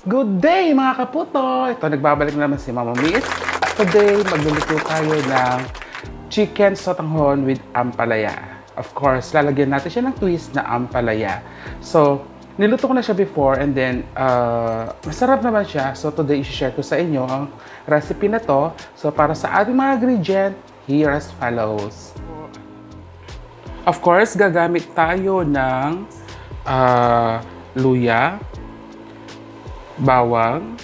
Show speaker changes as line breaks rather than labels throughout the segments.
Good day mga kaputo! Ito, nagbabalik naman si Mama Miss. Today, magluluto tayo ng chicken sotanghon with ampalaya. Of course, lalagyan natin siya ng twist na ampalaya. So, niluto ko na siya before and then, masarap naman siya. So, today, i-share ko sa inyo ang recipe na to. So, para sa ating mga ingredient, here as follows. Of course, gagamit tayo ng luya, bawang,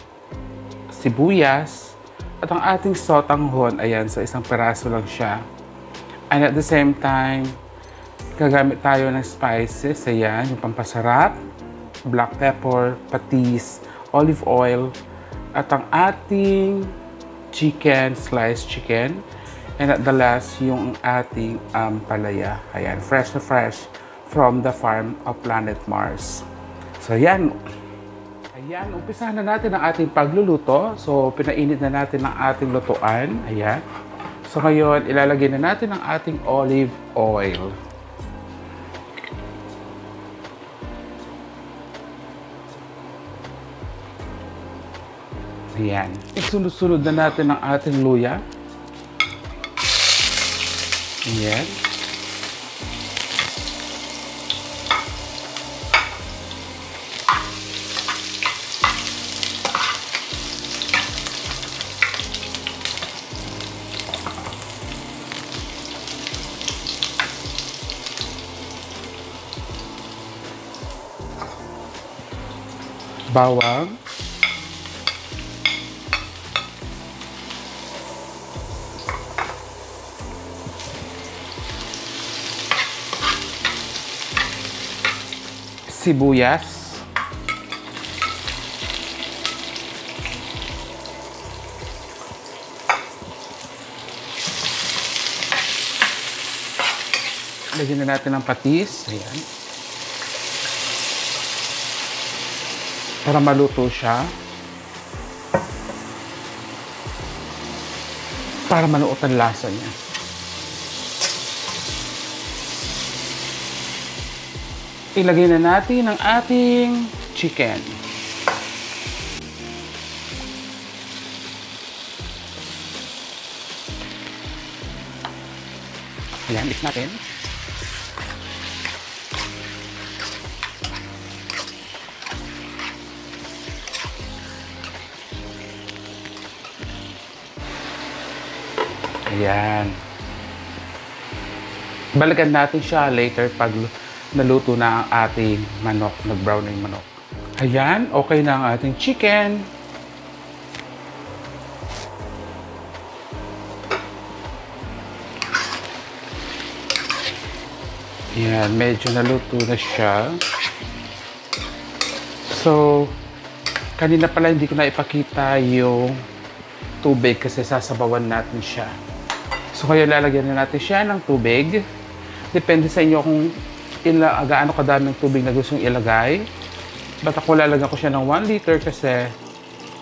sibuyas, at ang ating sotanghon, ayan, so isang peraso lang siya. And at the same time, gagamit tayo ng spices, ayan, yung pampasarap, black pepper, patis, olive oil, at ang ating chicken, sliced chicken, and at the last, yung ating ampalaya, ayan, fresh na fresh from the farm of Planet Mars. So, ayan. Ayan, umpisahan na natin ang ating pagluluto. So, pinainit na natin ang ating lutuan. Ayan. So, ngayon, ilalagay na natin ang ating olive oil. Ayan. Isunod-sunod na natin ang ating luya. Ayan. Bawang, sibuyas, lagyan na natin ng patis. Ayan. Para maluto siya. Para manuot ang lasa niya. Ilagay na natin ang ating chicken. Ayan, mix natin. Ayan. Balikan natin siya later pag naluto na ang ating manok, nag-brown na yung manok. Ayan, okay na ang ating chicken. Ayan, medyo naluto na siya. So, kanina pala hindi ko na ipakita yung tubig kasi sasabawan natin siya. So, kaya lalagyan na natin siya ng tubig. Depende sa inyo kung gaano kadaming tubig na gustong ilagay. But ako lalagyan ko siya ng 1 liter kasi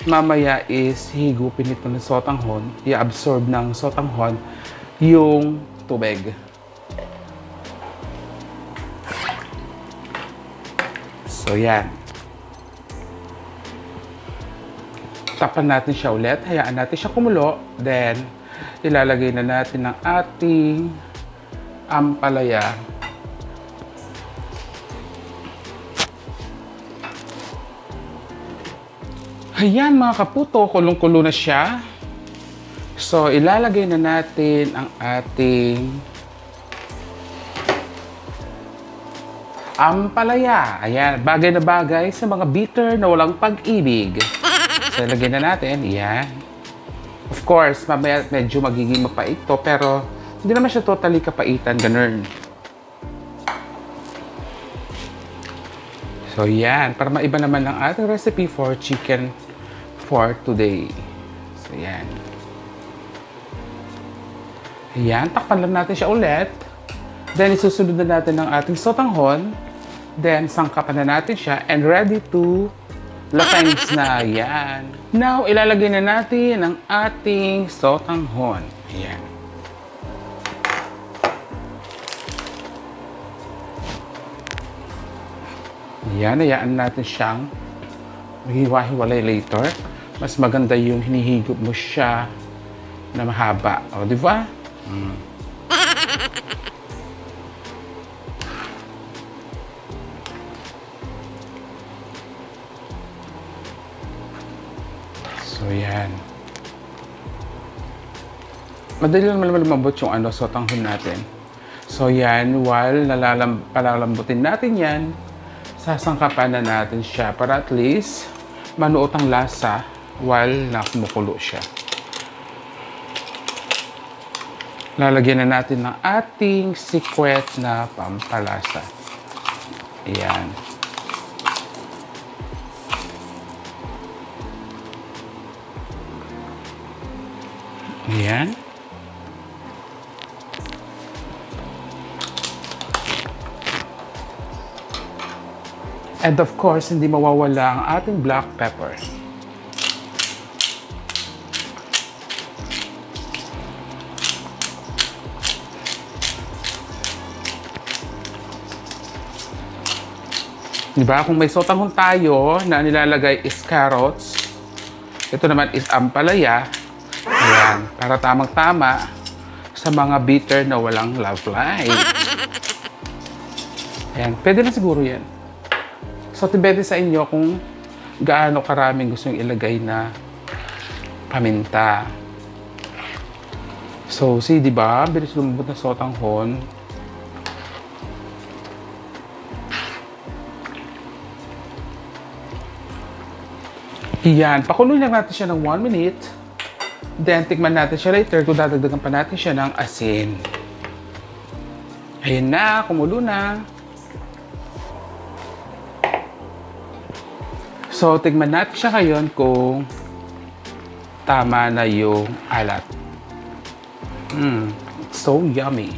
mamaya is higupin ito ng sotanghon. I-absorb ng sotanghon yung tubig. So, yan. Tapan natin siya ulit. Hayaan natin siya kumulo. Then, ilalagay na natin ang ating ampalaya. Ayan mga kaputo, kulong-kulo na siya. So, ilalagay na natin ang ating ampalaya. Ayan, bagay na bagay sa mga bitter na walang pag-ibig. So, ilagay na natin. Ayan. Of course, mamaya medyo magiging mapait to, pero hindi naman siya totally kapaitan, ganun. So, yan. Para maiba naman ang ating recipe for chicken for today. So, yan. Ayan. Takpan lang natin siya ulit. Then, isusunod na natin ang ating sotanghon. Then, sangkapan na natin siya and ready to lasanis na. Yan. Now, ilalagay na natin ang ating sotanghon. Ayan. Yan, hayaan natin siyang maghiwa-hiwalay later. Mas maganda yung hinihigop mo siya na mahaba. O, di ba? So, yan. Madali lang naman lumambot yung sotanghon natin. So, yan. While palalambutin natin yan, sasangkapan na natin siya para at least manuot ang lasa while nakumukulo siya. Lalagyan na natin ng ating secret na pampalasa. Ayan. Ayan. And of course, hindi mawawala ang ating black pepper. Diba? Kung may sotanghon tayo na nilalagay is carrots, ito naman is ampalaya. Ayan, para tamang-tama sa mga bitter na walang love life. Ayan, pwede na siguro yan. So, depende sa inyo kung gaano karaming gusto nyo ilagay na paminta. So, see, di ba? Bilis lumabot na sotanghon. Yan. Pakuluin lang natin siya ng 1 minute. Then, tikman natin siya later kung dadagdagan pa natin siya ng asin. Ayan na. Kumulo na. So, tignan natin siya ngayon kung tama na yung alat. It's so yummy.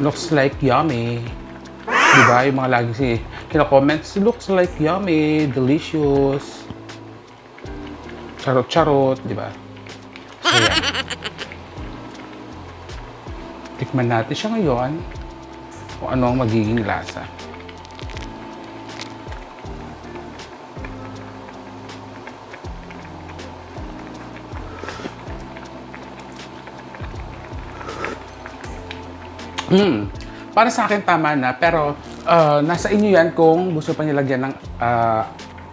Looks like yummy. Diba? Yung mga lagi kina-comments, looks like yummy, delicious. Charot-charot, diba? So, yan. Tikman natin siya ngayon kung ano ang magiging lasa. Para sa akin tama na, pero nasa inyo yan kung gusto pa nilagyan ng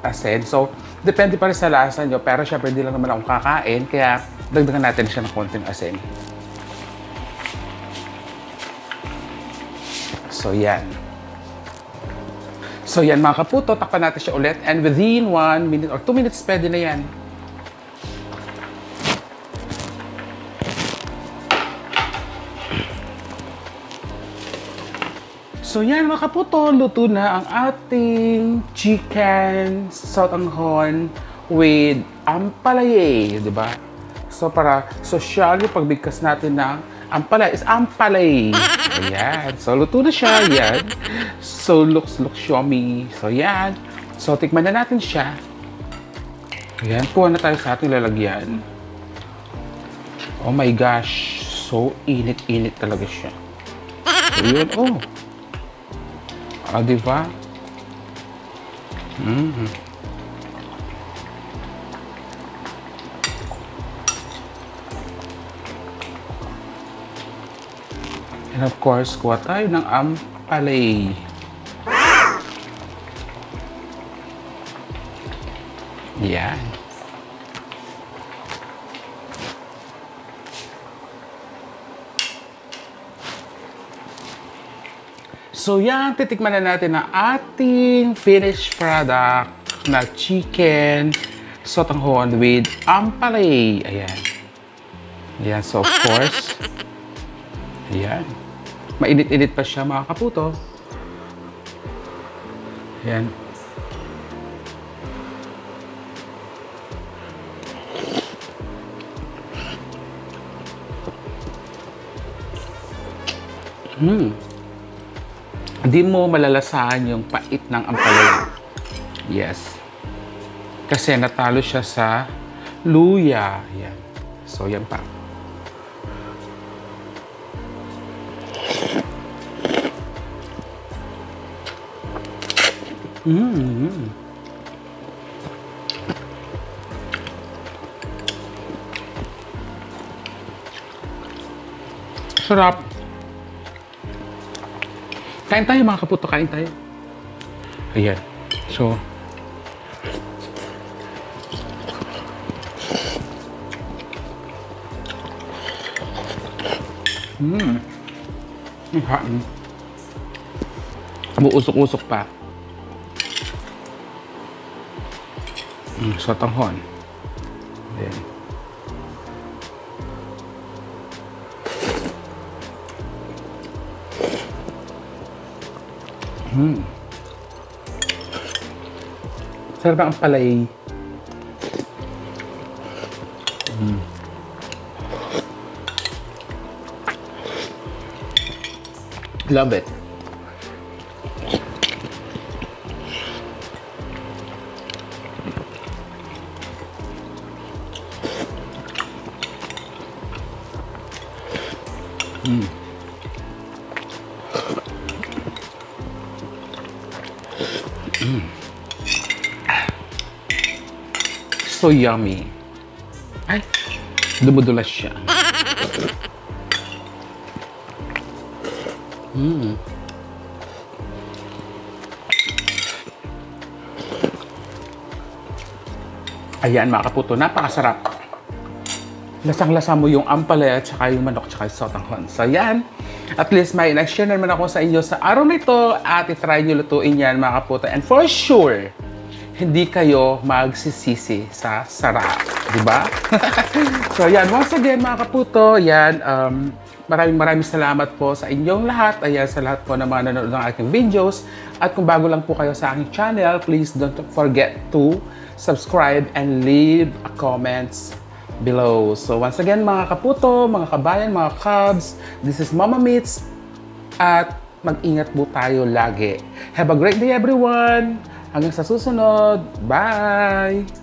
asin. So, depende pa rin sa lasa nyo, pero syempre hindi lang naman akong kakain, kaya dagdagan natin siya ng konting asin. So, yan. So, yan mga kaputo, takpan natin siya ulit, and within 1 minute or 2 minutes, pwede na yan. So yan mga kaputo, luto na ang ating chicken sotanghon with ampalaya, di ba? So para social yung pagbigkas natin ng ampalaya is ampalay. Ayan. So luto na siya, yan. So looks yummy. So yan. So tikman na natin siya. Ayan, kuha na tayo sa ating lalagyan. Oh my gosh, so init-init talaga siya. So yun, oh. Diba? And of course, kuha tayo ng ampalay. Yan. So yan, titikman na natin ang ating finished product na chicken sotanghon with ampalay. Ayan. Ayan, so of course, ayan. Mainit-init pa siya mga kaputo. Ayan. Hindi mo malalasahan yung pait ng ampalaya. Yes. Kasi natalo siya sa luya. Yan. So, yan pa. Sarap. Kain tayo mga kaputo, kain tayo. Ayan. So, Buusok-usok pa. Sotanghon. Then, sarap ang palay. Love it. So yummy. Ay, dumudulas siya. Ayan mga kaputo, napakasarap. Lasang-lasa mo yung ampalaya at saka yung manok at saka yung sotanghon. So yan, at least may in-share naman ako sa inyo sa araw na ito at itry nyo lutuin yan mga kaputo. And for sure, hindi kayo magsisisi sa sarap. Diba? So yan, once again mga kaputo, yan, maraming salamat po sa inyong lahat. Ayan, sa lahat po na mga nanonood ng aking videos. At kung bago lang po kayo sa aking channel, please don't forget to subscribe and leave a comments below. So once again mga kaputo, mga kabayan, mga cubs, this is Mama Meets at mag-ingat po tayo lagi. Have a great day everyone! Hanggang sa susunod, bye!